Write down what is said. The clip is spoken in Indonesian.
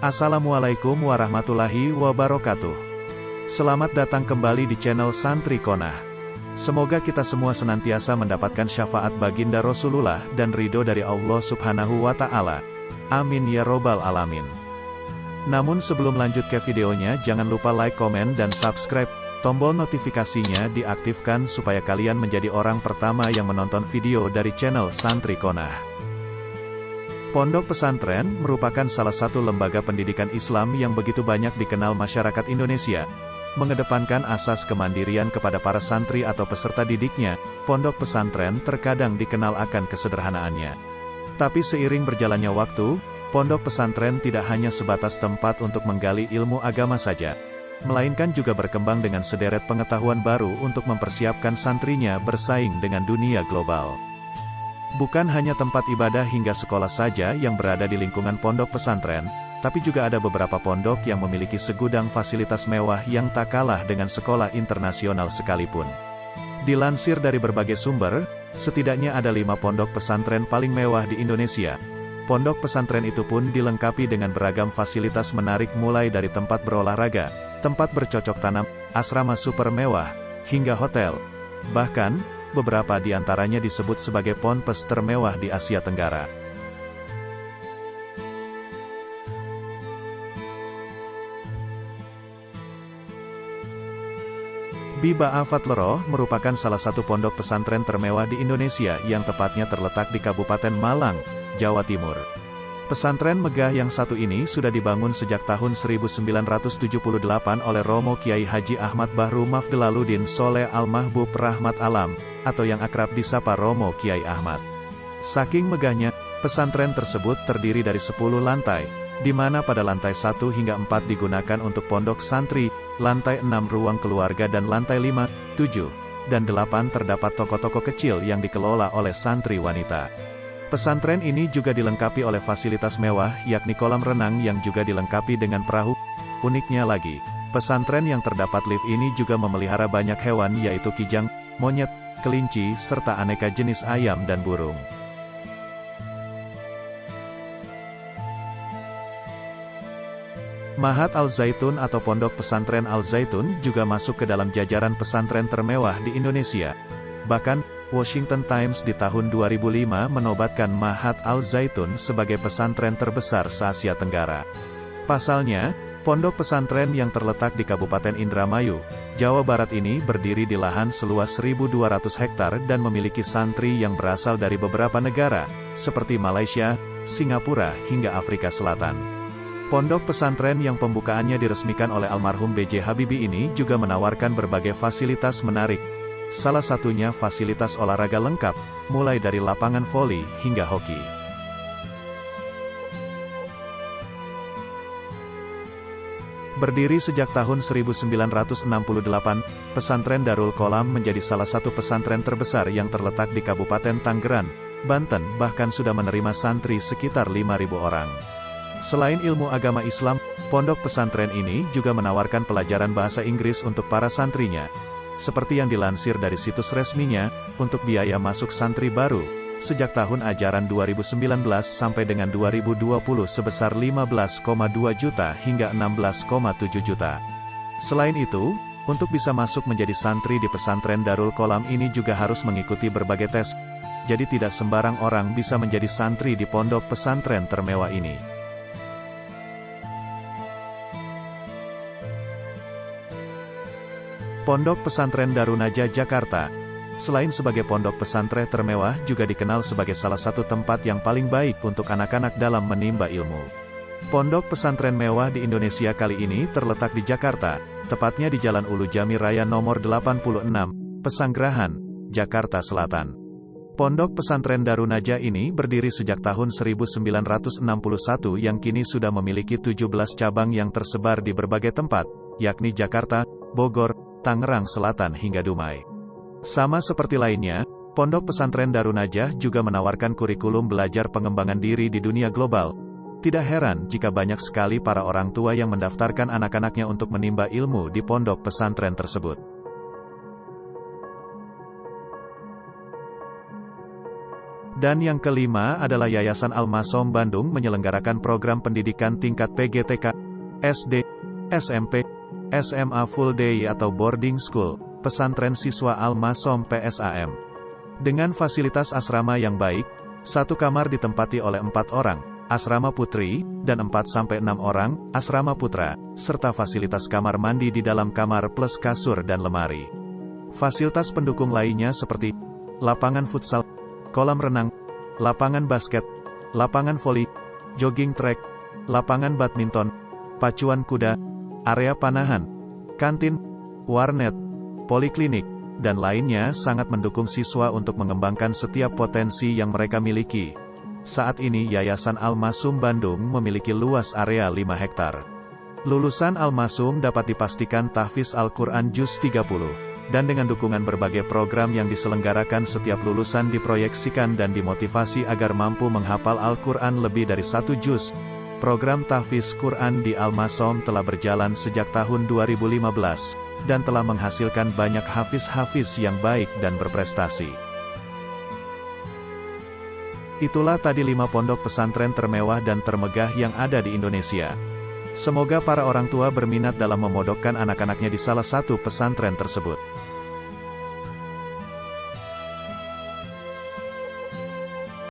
Assalamualaikum warahmatullahi wabarakatuh. Selamat datang kembali di channel Santri Qonah. Semoga kita semua senantiasa mendapatkan syafaat baginda Rasulullah dan ridho dari Allah Subhanahu wa Ta'ala. Amin ya Robbal Alamin. Namun sebelum lanjut ke videonya, jangan lupa like, komen, dan subscribe. Tombol notifikasinya diaktifkan supaya kalian menjadi orang pertama yang menonton video dari channel Santri Qonah. Pondok pesantren merupakan salah satu lembaga pendidikan Islam yang begitu banyak dikenal masyarakat Indonesia. Mengedepankan asas kemandirian kepada para santri atau peserta didiknya, pondok pesantren terkadang dikenal akan kesederhanaannya. Tapi seiring berjalannya waktu, pondok pesantren tidak hanya sebatas tempat untuk menggali ilmu agama saja, melainkan juga berkembang dengan sederet pengetahuan baru untuk mempersiapkan santrinya bersaing dengan dunia global. Bukan hanya tempat ibadah hingga sekolah saja yang berada di lingkungan pondok pesantren, tapi juga ada beberapa pondok yang memiliki segudang fasilitas mewah yang tak kalah dengan sekolah internasional sekalipun. Dilansir dari berbagai sumber, setidaknya ada 5 pondok pesantren paling mewah di Indonesia. Pondok pesantren itu pun dilengkapi dengan beragam fasilitas menarik mulai dari tempat berolahraga, tempat bercocok tanam, asrama super mewah, hingga hotel. Bahkan, beberapa di antaranya disebut sebagai ponpes termewah di Asia Tenggara. Biba Al-Fatleroh merupakan salah satu pondok pesantren termewah di Indonesia yang tepatnya terletak di Kabupaten Malang, Jawa Timur. Pesantren megah yang satu ini sudah dibangun sejak tahun 1978 oleh Romo Kiai Haji Ahmad Bahru Mafdalaluddin Soleh Al-Mahbub Rahmat Alam, atau yang akrab disapa Romo Kiai Ahmad. Saking megahnya, pesantren tersebut terdiri dari 10 lantai, di mana pada lantai 1 hingga 4 digunakan untuk pondok santri, lantai 6 ruang keluarga dan lantai 5, 7, dan 8 terdapat toko-toko kecil yang dikelola oleh santri wanita. Pesantren ini juga dilengkapi oleh fasilitas mewah, yakni kolam renang yang juga dilengkapi dengan perahu. Uniknya lagi, pesantren yang terdapat lift ini juga memelihara banyak hewan yaitu kijang, monyet, kelinci, serta aneka jenis ayam dan burung. Mahat Al-Zaitun atau Pondok Pesantren Al-Zaitun juga masuk ke dalam jajaran pesantren termewah di Indonesia. Bahkan, Washington Times di tahun 2005 menobatkan Mahat Al-Zaitun sebagai pesantren terbesar se-Asia Tenggara. Pasalnya, pondok pesantren yang terletak di Kabupaten Indramayu, Jawa Barat ini berdiri di lahan seluas 1.200 hektar dan memiliki santri yang berasal dari beberapa negara, seperti Malaysia, Singapura, hingga Afrika Selatan. Pondok pesantren yang pembukaannya diresmikan oleh almarhum B.J. Habibie ini juga menawarkan berbagai fasilitas menarik. Salah satunya fasilitas olahraga lengkap, mulai dari lapangan voli hingga hoki. Berdiri sejak tahun 1968, pesantren Darul Qolam menjadi salah satu pesantren terbesar yang terletak di Kabupaten Tangerang, Banten, bahkan sudah menerima santri sekitar 5.000 orang. Selain ilmu agama Islam, pondok pesantren ini juga menawarkan pelajaran bahasa Inggris untuk para santrinya. Seperti yang dilansir dari situs resminya, untuk biaya masuk santri baru, sejak tahun ajaran 2019 sampai dengan 2020 sebesar 15,2 juta hingga 16,7 juta. Selain itu, untuk bisa masuk menjadi santri di pesantren Darul Qolam ini juga harus mengikuti berbagai tes. Jadi tidak sembarang orang bisa menjadi santri di pondok pesantren termewah ini. Pondok Pesantren Darunaja Jakarta. Selain sebagai pondok pesantren termewah, juga dikenal sebagai salah satu tempat yang paling baik untuk anak-anak dalam menimba ilmu. Pondok pesantren mewah di Indonesia kali ini terletak di Jakarta, tepatnya di Jalan Ulu Jami Raya nomor 86, Pesanggerahan, Jakarta Selatan. Pondok pesantren Darunaja ini berdiri sejak tahun 1961 yang kini sudah memiliki 17 cabang yang tersebar di berbagai tempat, yakni Jakarta, Bogor, Tangerang Selatan hingga Dumai. Sama seperti lainnya, Pondok Pesantren Darunajah juga menawarkan kurikulum belajar pengembangan diri di dunia global. Tidak heran jika banyak sekali para orang tua yang mendaftarkan anak-anaknya untuk menimba ilmu di pondok pesantren tersebut. Dan yang kelima adalah Yayasan Al-Masom Bandung menyelenggarakan program pendidikan tingkat PGTK, SD, SMP, SMA Full Day atau Boarding School, pesantren siswa Al-Masom PSAM. Dengan fasilitas asrama yang baik, satu kamar ditempati oleh 4 orang, asrama putri, dan 4-6 orang, asrama putra, serta fasilitas kamar mandi di dalam kamar plus kasur dan lemari. Fasilitas pendukung lainnya seperti lapangan futsal, kolam renang, lapangan basket, lapangan voli, jogging track, lapangan badminton, pacuan kuda, area panahan, kantin, warnet, poliklinik, dan lainnya sangat mendukung siswa untuk mengembangkan setiap potensi yang mereka miliki. Saat ini Yayasan Al-Masom Bandung memiliki luas area 5 hektar. Lulusan Al-Masom dapat dipastikan tahfiz Al-Quran Juz 30. Dan dengan dukungan berbagai program yang diselenggarakan, setiap lulusan diproyeksikan dan dimotivasi agar mampu menghafal Al-Quran lebih dari 1 juz. Program tahfiz Quran di Al-Masom telah berjalan sejak tahun 2015, dan telah menghasilkan banyak hafiz-hafiz yang baik dan berprestasi. Itulah tadi 5 pondok pesantren termewah dan termegah yang ada di Indonesia. Semoga para orang tua berminat dalam memondokkan anak-anaknya di salah satu pesantren tersebut.